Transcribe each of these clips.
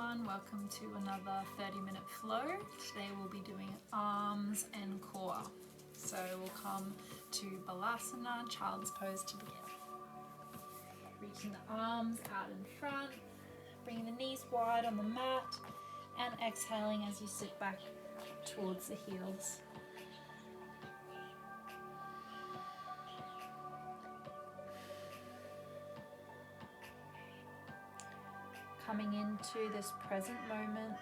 everyone, welcome to another 30-minute flow. Today we'll be doing arms and core. So we'll come to Balasana, child's pose to begin. Reaching the arms out in front, bringing the knees wide on the mat, and exhaling as you sit back towards the heels. Coming into this present moment,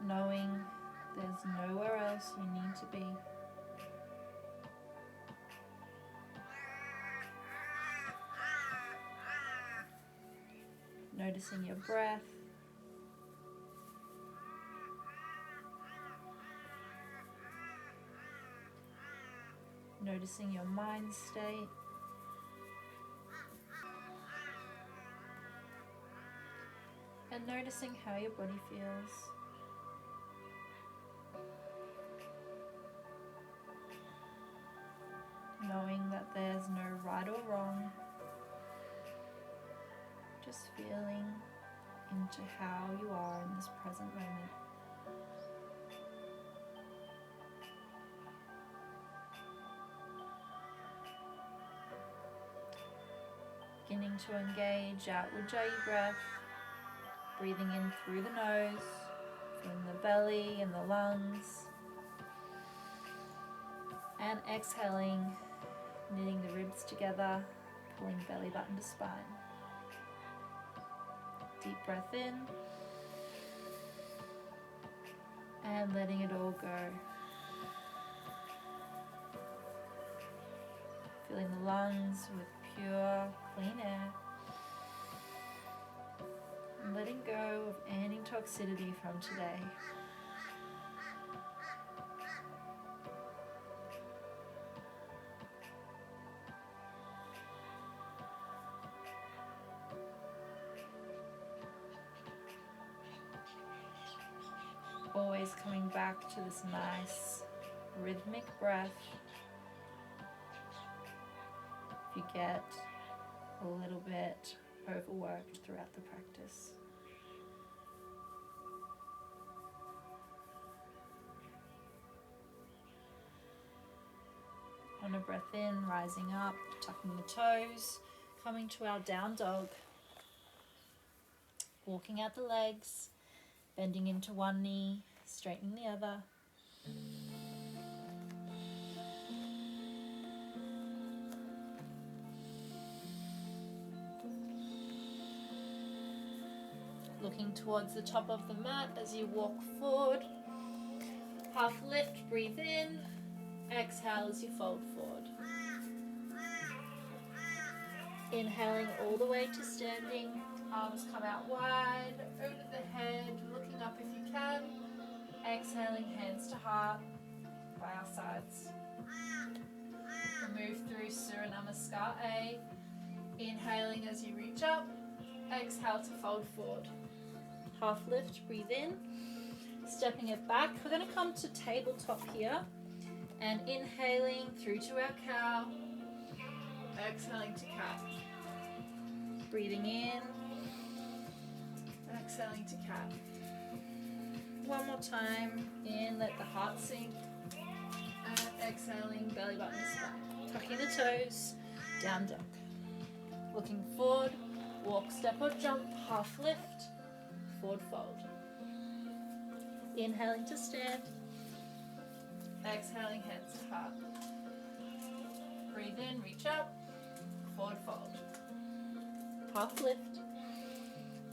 knowing there's nowhere else you need to be. Noticing your breath. Noticing your mind state. And noticing how your body feels. Knowing that there's no right or wrong. Just feeling into how you are in this present moment. Beginning to engage outward Ujjayi breath. Breathing in through the nose, feeling the belly and the lungs. And exhaling, knitting the ribs together, pulling belly button to spine. Deep breath in. And letting it all go. Filling the lungs with pure, clean air. And letting go of any toxicity from today. Always coming back to this nice rhythmic breath. If you get a little bit overworked throughout the practice. On a breath in, rising up, tucking the toes, coming to our down dog. Walking out the legs, bending into one knee, straightening the other. Looking towards the top of the mat as you walk forward. Half lift, breathe in. Exhale as you fold forward. Inhaling all the way to standing. Arms come out wide, over the head, looking up if you can. Exhaling, hands to heart, by our sides. Move through Surya Namaskar A. Inhaling as you reach up. Exhale to fold forward. Half lift, breathe in. Stepping it back. We're going to come to tabletop here. And inhaling through to our cow. Exhaling to cat. Breathing in. Exhaling to cat. One more time. In, let the heart sink. And exhaling, belly button to spine. Tucking the toes. Down dog. Looking forward. Walk, step or jump. Half lift. Forward fold. Inhaling to stand. Exhaling, hands to heart. Breathe in, reach up. Forward fold. Half lift.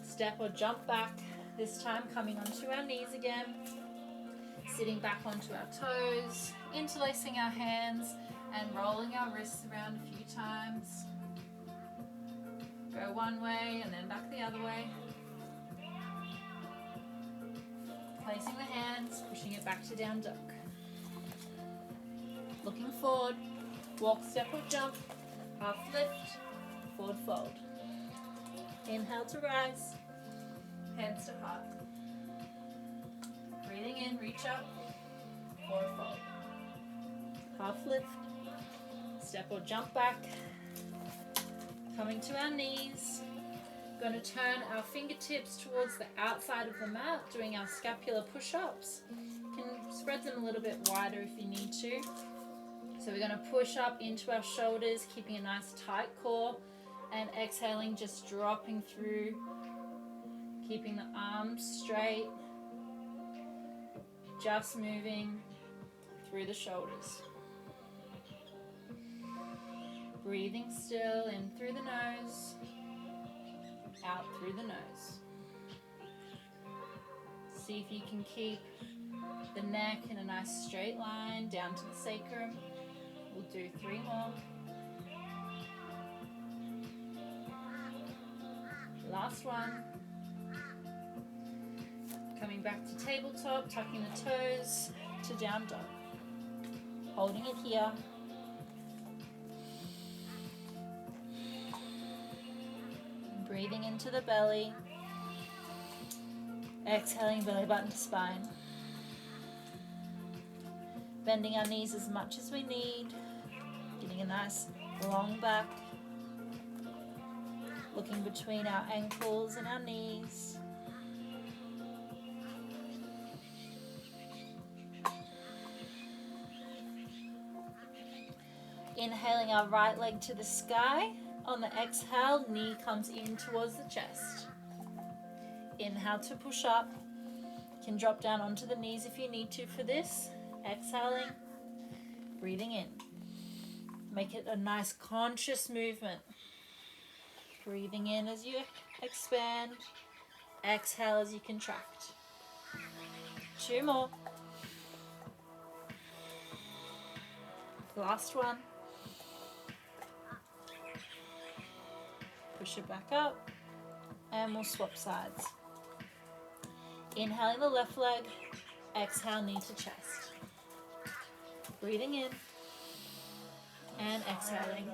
Step or jump back. This time coming onto our knees again. Sitting back onto our toes. Interlacing our hands and rolling our wrists around a few times. Go one way and then back the other way. Placing the hands, pushing it back to down dog. Looking forward, walk, step or jump, half lift, forward fold. Inhale to rise, hands to heart. Breathing in, reach up, forward fold. Half lift, step or jump back. Coming to our knees, We're going to turn our fingertips towards the outside of the mat, doing our scapular push-ups. You can spread them a little bit wider if you need to. So we're going to push up into our shoulders, keeping a nice tight core, and exhaling, just dropping through, keeping the arms straight, just moving through the shoulders. Breathing still, in through the nose, out through the nose. See if you can keep the neck in a nice straight line down to the sacrum. We'll do 3 more. Last one. Coming back to tabletop, tucking the toes to down dog. Holding it here. Breathing into the belly. Exhaling, belly button to spine. Bending our knees as much as we need. Getting a nice long back. Looking between our ankles and our knees. Inhaling our right leg to the sky. On the exhale, knee comes in towards the chest. Inhale to push up. You can drop down onto the knees if you need to for this. Exhaling, breathing in. Make it a nice conscious movement. Breathing in as you expand. Exhale as you contract. 2 more. Last one. Push it back up, and we'll swap sides. Inhaling the left leg, exhale knee to chest. Breathing in, and exhaling.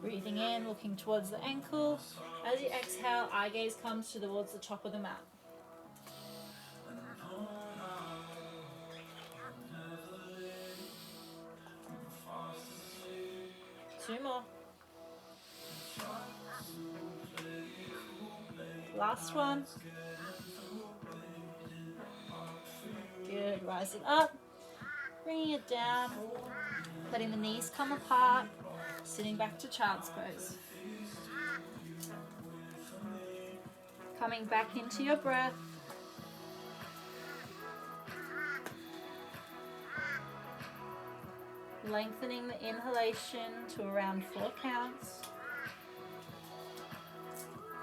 Breathing in, looking towards the ankle. As you exhale, eye gaze comes towards the top of the mat. Two more. Last one. Good, rise it up, bringing it down, letting the knees come apart, sitting back to child's pose. Coming back into your breath. Lengthening the inhalation to around 4 counts.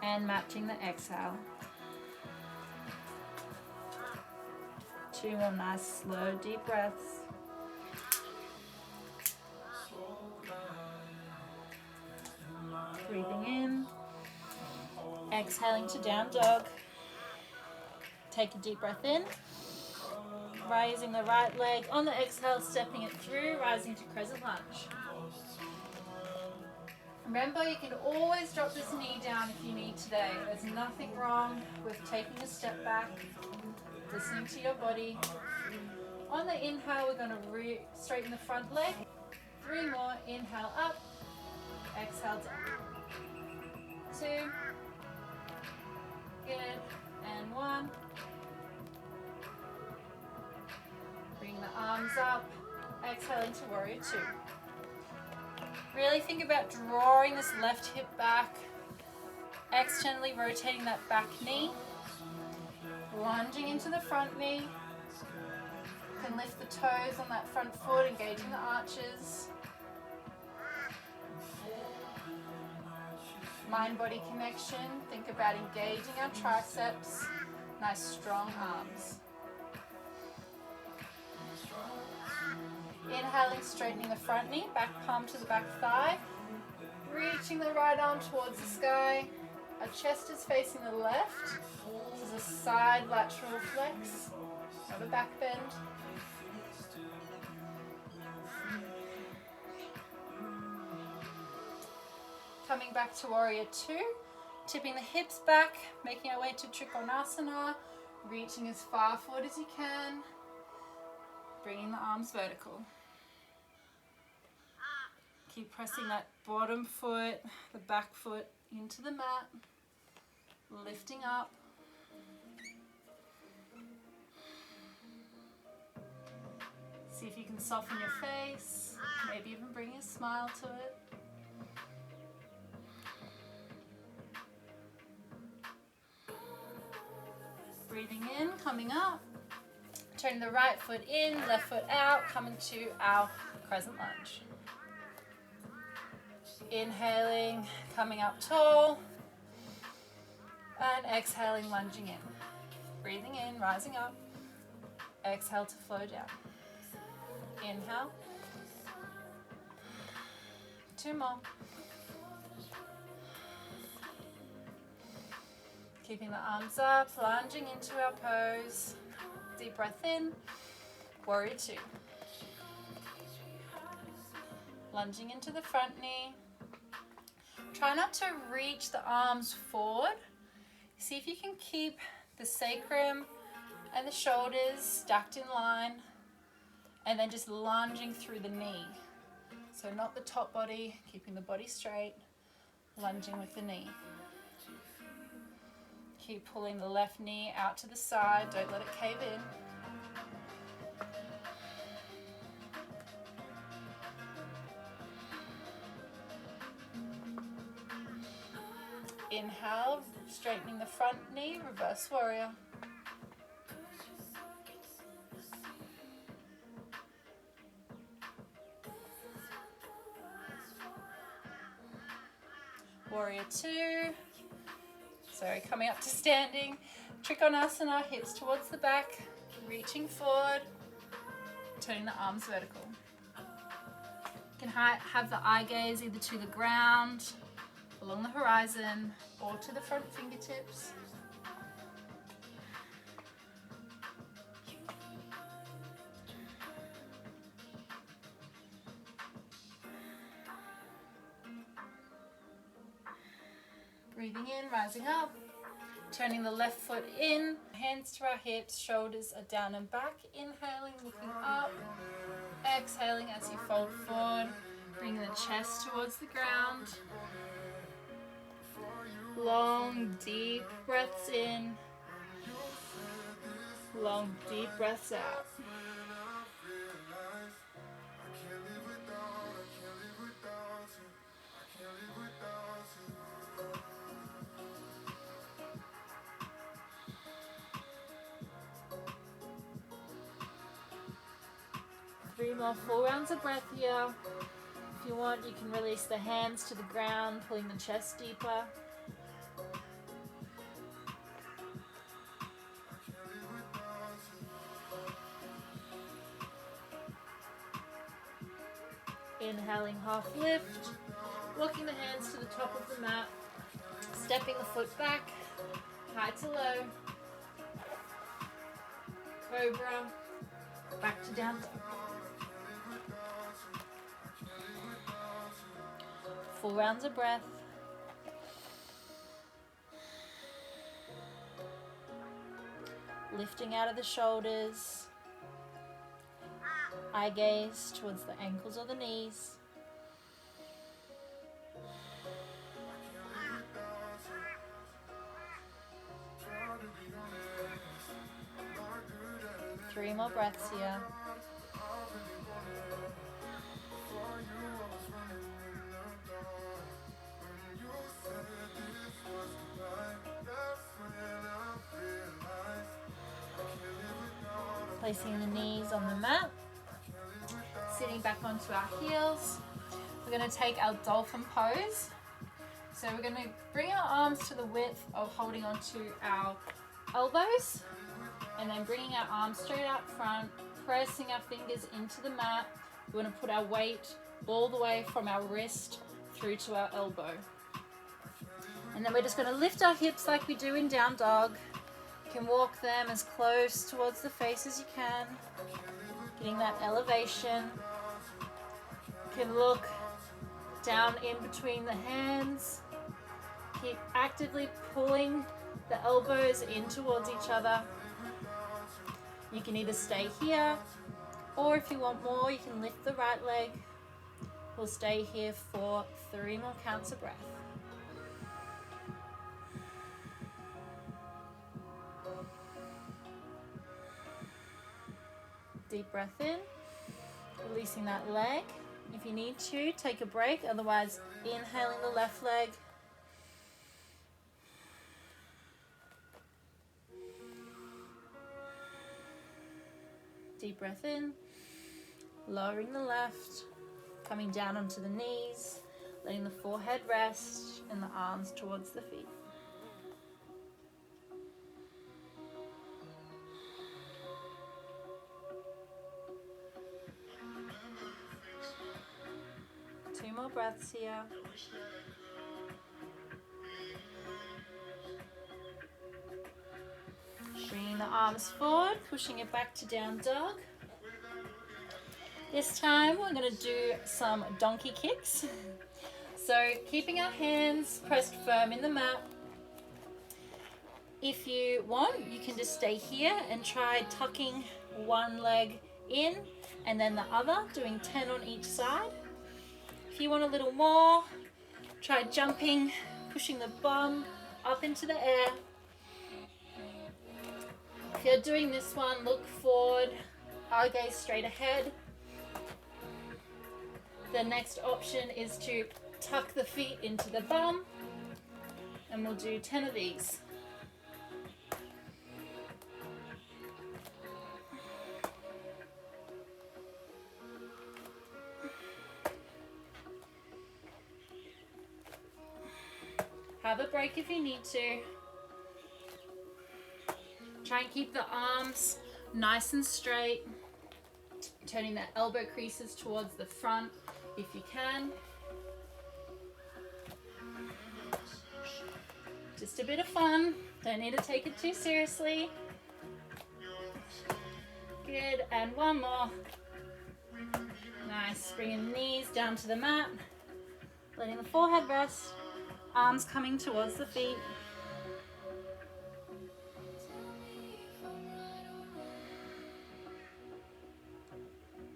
And matching the exhale. 2 more nice, slow, deep breaths. Breathing in. Exhaling to down dog. Take a deep breath in. Raising the right leg on the exhale, stepping it through, rising to crescent lunge. Remember, you can always drop this knee down if you need today. There's nothing wrong with taking a step back, listening to your body. On the inhale, we're going to straighten the front leg. 3 more. Inhale up, exhale down. 2. Good. And 1. Bring the arms up, exhaling to warrior 2. Really think about drawing this left hip back, externally rotating that back knee, lunging into the front knee. You can lift the toes on that front foot, engaging the arches. Mind-body connection, think about engaging our triceps, nice strong arms. Inhaling, straightening the front knee, back palm to the back thigh. Reaching the right arm towards the sky. Our chest is facing the left. This is a side lateral flex, not a back bend. Coming back to warrior 2. Tipping the hips back, making our way to Trikonasana. Reaching as far forward as you can. Bringing the arms vertical. Keep pressing that bottom foot, the back foot into the mat, lifting up. See if you can soften your face, maybe even bring a smile to it. Breathing in, coming up. Turning the right foot in, left foot out, coming to our crescent lunge. Inhaling, coming up tall, and exhaling, lunging in. Breathing in, rising up. Exhale to flow down. Inhale. 2 more. Keeping the arms up, lunging into our pose. Deep breath in, warrior 2. Lunging into the front knee. Try not to reach the arms forward. See if you can keep the sacrum and the shoulders stacked in line, and then just lunging through the knee. So not the top body, keeping the body straight, lunging with the knee. Keep pulling the left knee out to the side, don't let it cave in. Inhale, straightening the front knee, reverse warrior. Warrior 2. So coming up to standing, Trikonasana, hips towards the back, reaching forward, turning the arms vertical. You can have the eye gaze either to the ground, along the horizon, or to the front fingertips. Breathing in, rising up, turning the left foot in, hands to our hips, shoulders are down and back, inhaling, looking up, exhaling as you fold forward, bringing the chest towards the ground. Long, deep breaths in, long, deep breaths out. Three more full rounds of breath here. If you want, you can release the hands to the ground, pulling the chest deeper. Inhaling, half lift, walking the hands to the top of the mat, stepping the foot back, high to low, cobra, back to down dog. Full rounds of breath. Lifting out of the shoulders. Eye gaze towards the ankles or the knees. Three more breaths here. Placing the knees on the mat, sitting back onto our heels. We're going to take our dolphin pose. So we're going to bring our arms to the width of holding onto our elbows, and then bringing our arms straight out front, pressing our fingers into the mat. We want to put our weight all the way from our wrist through to our elbow. And then we're just going to lift our hips like we do in down dog. You can walk them as close towards the face as you can, getting that elevation. You can look down in between the hands. Keep actively pulling the elbows in towards each other. You can either stay here, or if you want more, you can lift the right leg, We'll stay here for 3 more counts of breath. Deep breath in, releasing that leg. If you need to, take a break, otherwise inhaling the left leg. Deep breath in, lowering the left, coming down onto the knees, letting the forehead rest and the arms towards the feet. Two more breaths here. Bringing the arms forward, pushing it back to down dog. This time we're going to do some donkey kicks. So keeping our hands pressed firm in the mat. If you want, you can just stay here and try tucking one leg in and then the other, doing 10 on each side. If you want a little more, try jumping, pushing the bum up into the air. If you're doing this one, look forward, eye gaze straight ahead. The next option is to tuck the feet into the bum, and we'll do 10 of these. Have a break if you need to. Try and keep the arms nice and straight, turning the elbow creases towards the front if you can. Just a bit of fun, don't need to take it too seriously. Good, and one more. Nice, bringing knees down to the mat, letting the forehead rest, arms coming towards the feet.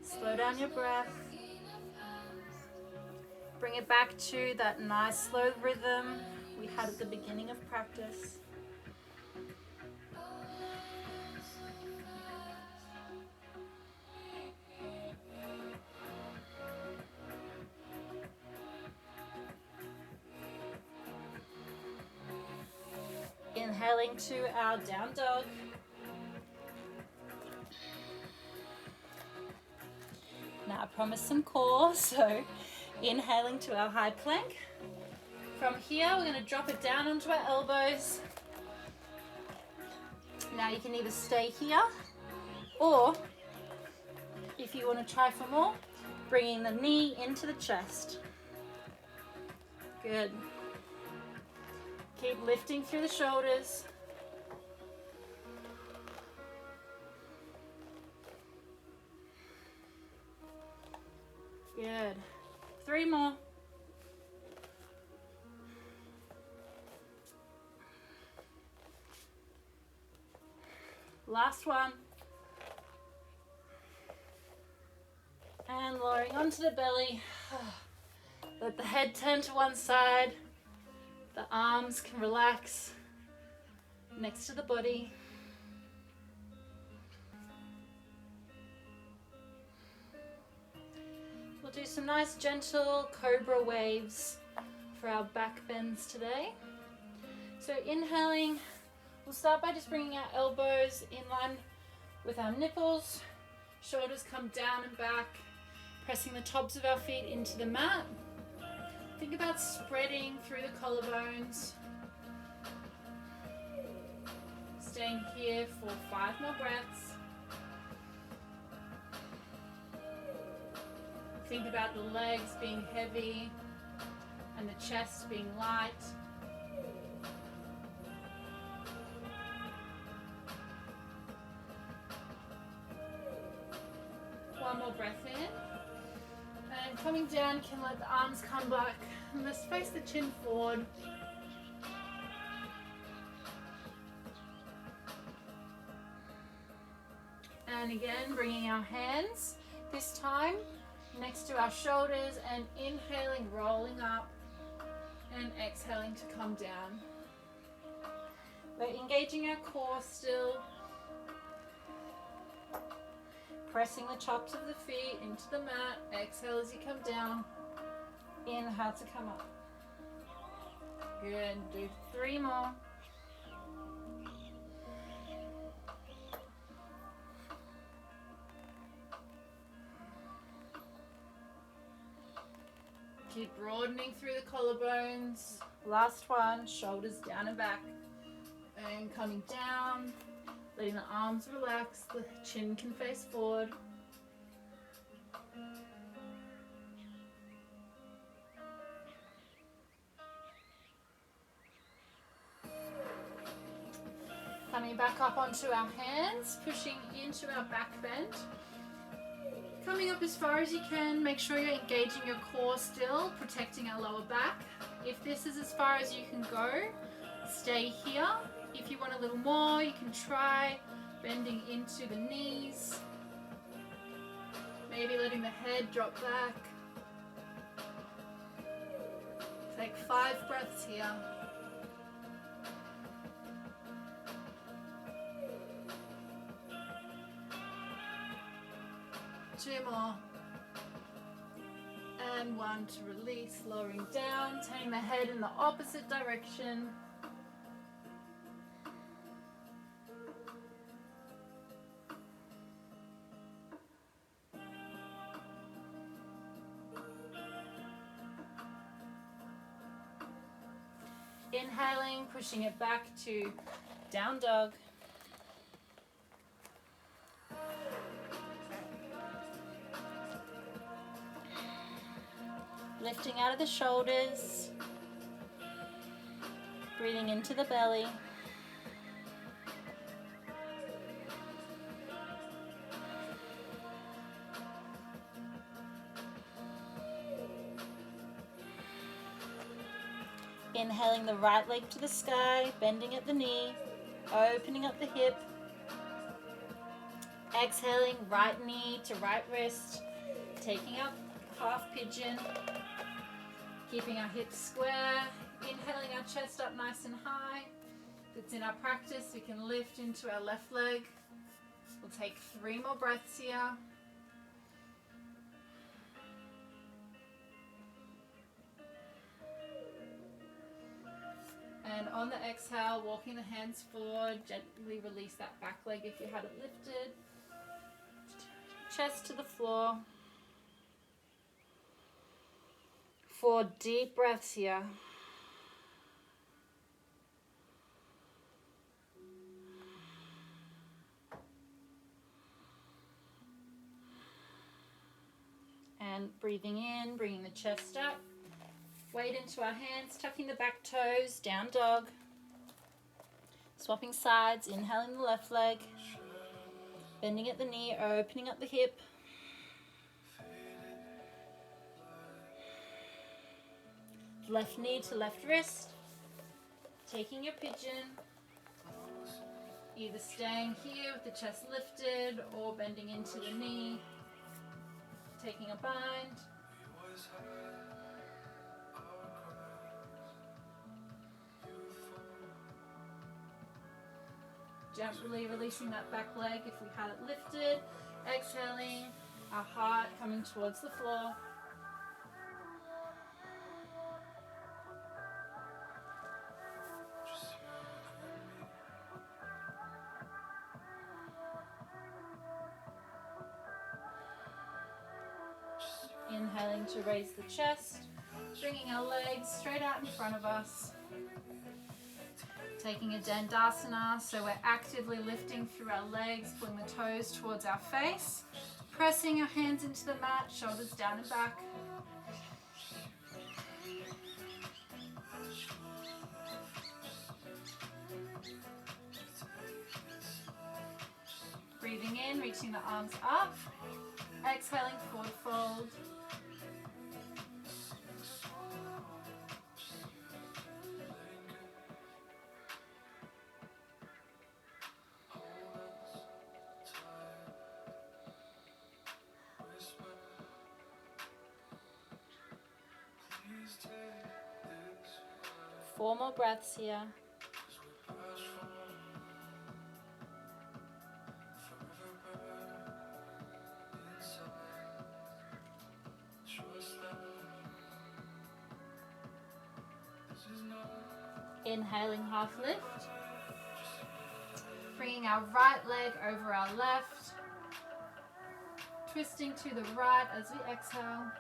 Slow down your breath. Bring it back to that nice slow rhythm we had at the beginning of practice. Inhaling to our down dog. Now I promised some core, so inhaling to our high plank. From here, we're going to drop it down onto our elbows. Now you can either stay here, or if you want to try for more, bringing the knee into the chest. Good. Keep lifting through the shoulders. Good. 3 more. Last one. And lowering onto the belly. Let the head turn to one side. The arms can relax next to the body. We'll do some nice gentle cobra waves for our back bends today. So inhaling, we'll start by just bringing our elbows in line with our nipples. Shoulders come down and back, pressing the tops of our feet into the mat. Think about spreading through the collarbones. Staying here for 5 more breaths. Think about the legs being heavy and the chest being light. One more breath in. And coming down, can let the arms come back. And let's face the chin forward. And again, bringing our hands. This time, next to our shoulders, and inhaling, rolling up, and exhaling to come down. We're engaging our core still. Pressing the tops of the feet into the mat. Exhale as you come down. Inhale to come up. Good. Do 3 more. Keep broadening through the collarbones. Last one. Shoulders down and back. And coming down. Letting the arms relax. The chin can face forward. Coming back up onto our hands, pushing into our back bend. Coming up as far as you can, make sure you're engaging your core still, protecting our lower back. If this is as far as you can go, stay here. If you want a little more, you can try bending into the knees. Maybe letting the head drop back. Take 5 breaths here. Two more. And 1 to release, lowering down, turning the head in the opposite direction. Inhaling, pushing it back to down dog. Lifting out of the shoulders, breathing into the belly. Inhaling the right leg to the sky, bending at the knee, opening up the hip. Exhaling, right knee to right wrist, taking up half pigeon. Keeping our hips square, inhaling our chest up nice and high. If it's in our practice, we can lift into our left leg. We'll take 3 more breaths here. And on the exhale, walking the hands forward, gently release that back leg if you had it lifted. Chest to the floor. 4 deep breaths here. And breathing in, bringing the chest up. Weight into our hands, tucking the back toes, down dog. Swapping sides, inhaling the left leg. Bending at the knee, opening up the hip. Left knee to left wrist, taking your pigeon, either staying here with the chest lifted or bending into the knee, taking a bind. Gently releasing that back leg if we had it lifted, exhaling, our heart coming towards the floor. Inhaling to raise the chest, bringing our legs straight out in front of us. Taking a Dandasana, so we're actively lifting through our legs, pulling the toes towards our face, pressing our hands into the mat, shoulders down and back. Breathing in, reaching the arms up. Exhaling, forward fold. 4 more breaths here. Inhaling, half lift. Bringing our right leg over our left. Twisting to the right as we exhale.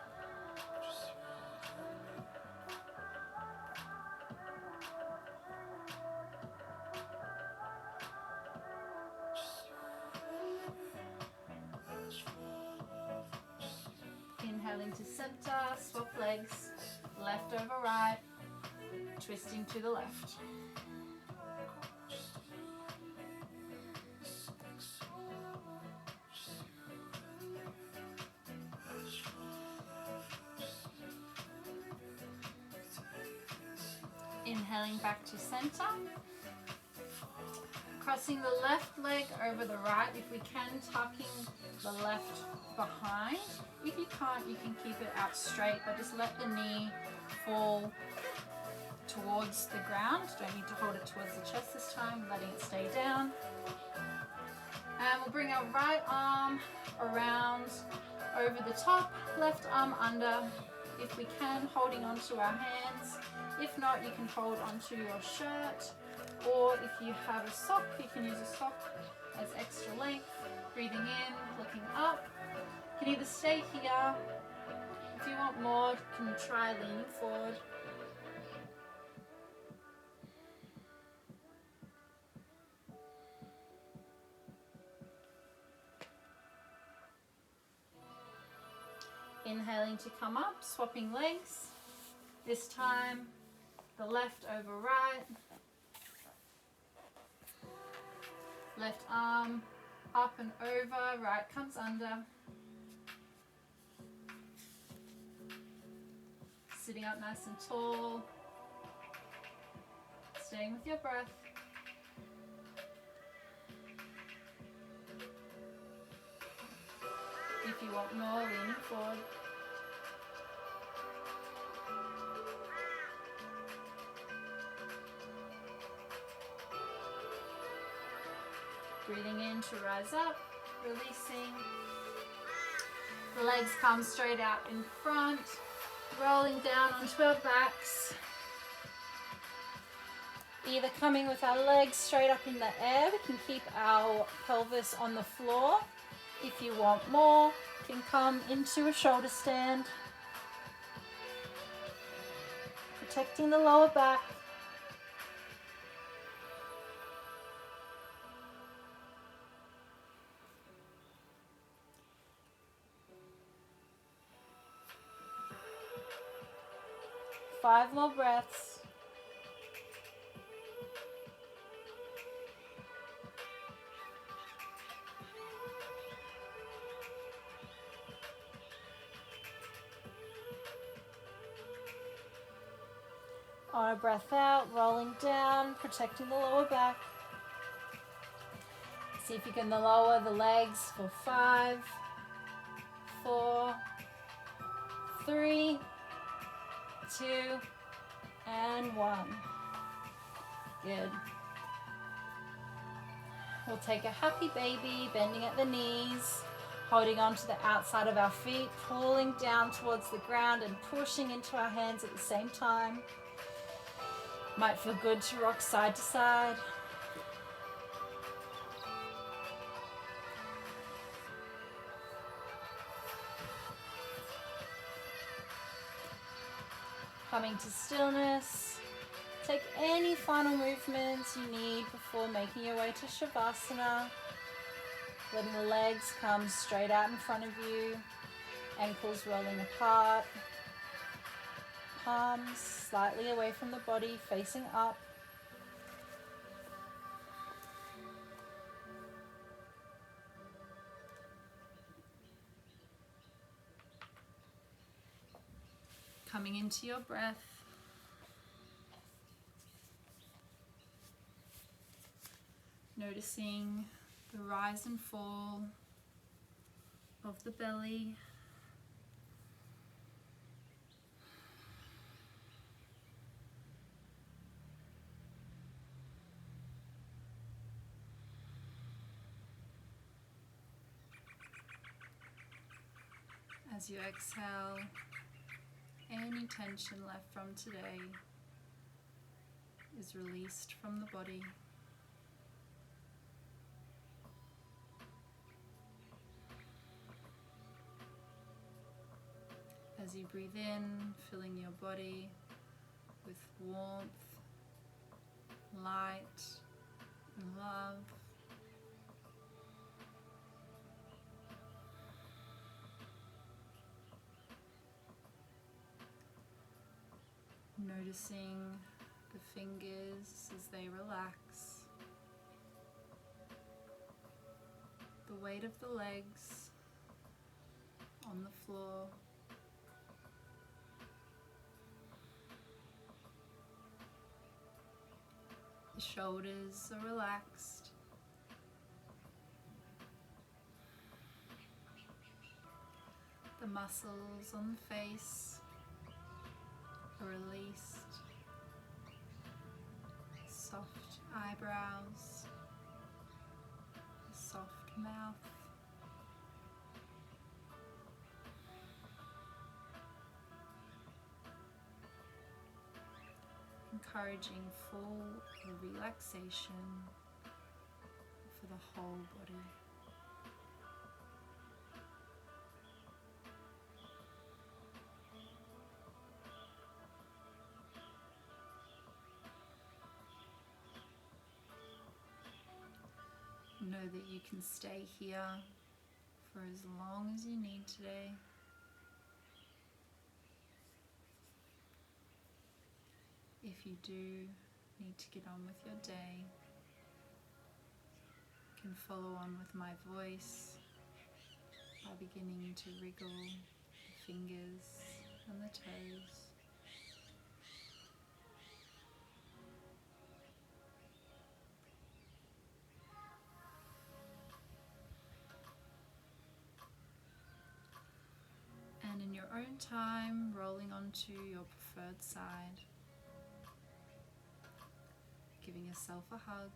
Inhaling to center, swap legs, left over right, twisting to the left. Inhaling back to center. Crossing the left leg over the right if we can, tucking the left behind. If you can't, you can keep it out straight, but just let the knee fall towards the ground. Don't need to hold it towards the chest this time, letting it stay down. And we'll bring our right arm around over the top, left arm under. If we can, holding onto our hands. If not, you can hold onto your shirt, or if you have a sock, you can use a sock as extra length. Breathing in, looking up. You can either stay here. If you want more, you can try leaning forward. Inhaling to come up, swapping legs. This time, the left over right. Left arm up and over, right comes under. Sitting up nice and tall. Staying with your breath. If you want more, leaning forward. Breathing in to rise up, releasing. The legs come straight out in front, rolling down onto our backs. Either coming with our legs straight up in the air, we can keep our pelvis on the floor. If you want more, you can come into a shoulder stand, protecting the lower back. Five more breaths. On a breath out, rolling down, protecting the lower back. See if you can lower the legs for 5, 4, 3, 2, and 1. Good. We'll take a happy baby, bending at the knees, holding on to the outside of our feet, pulling down towards the ground and pushing into our hands at the same time. Might feel good to rock side to side. Coming to stillness. Take any final movements you need before making your way to Shavasana. Letting the legs come straight out in front of you. Ankles rolling apart. Palms slightly away from the body, facing up. Coming into your breath. Noticing the rise and fall of the belly. As you exhale, any tension left from today is released from the body. As you breathe in, filling your body with warmth, light, and love. Noticing the fingers as they relax, the weight of the legs on the floor. The shoulders are relaxed. The muscles on the face are released. Soft eyebrows, a soft mouth. Encouraging full relaxation for the whole body. Know that you can stay here for as long as you need today. If you do need to get on with your day, you can follow on with my voice by beginning to wriggle the fingers and the toes. And in your own time, rolling onto your preferred side, giving yourself a hug.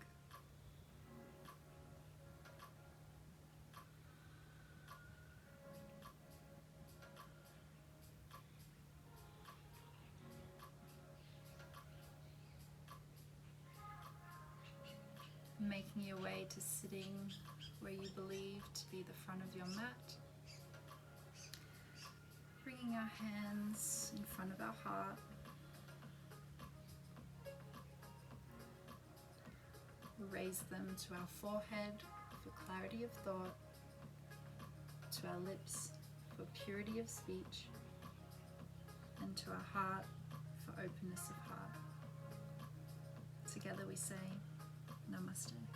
Making your way to sitting where you believe to be the front of your mat. Bringing our hands in front of our heart. Raise them to our forehead for clarity of thought, to our lips for purity of speech, and to our heart for openness of heart. Together we say, Namaste.